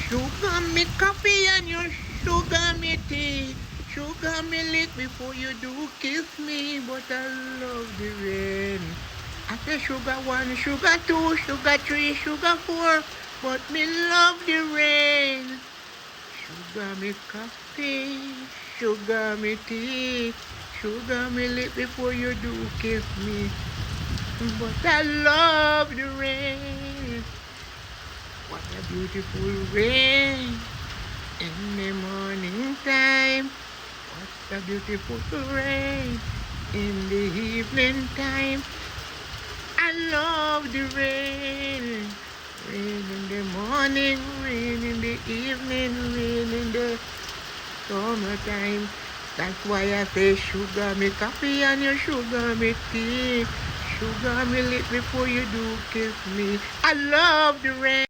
Sugar me coffee and you sugar me tea. Sugar me lick before you do kiss me, but I love the rain. I say sugar one, sugar two, sugar three, sugar four, but me love the rain. Sugar me coffee, sugar me tea, sugar me lick before you do kiss me, but I love the rain. What a beautiful rain in the morning time. What a beautiful rain in the evening time. I love the rain. Rain in the morning, rain in the evening, rain in the summertime. That's why I say sugar me coffee and your sugar me tea. Sugar me lick before you do kiss me. I love the rain.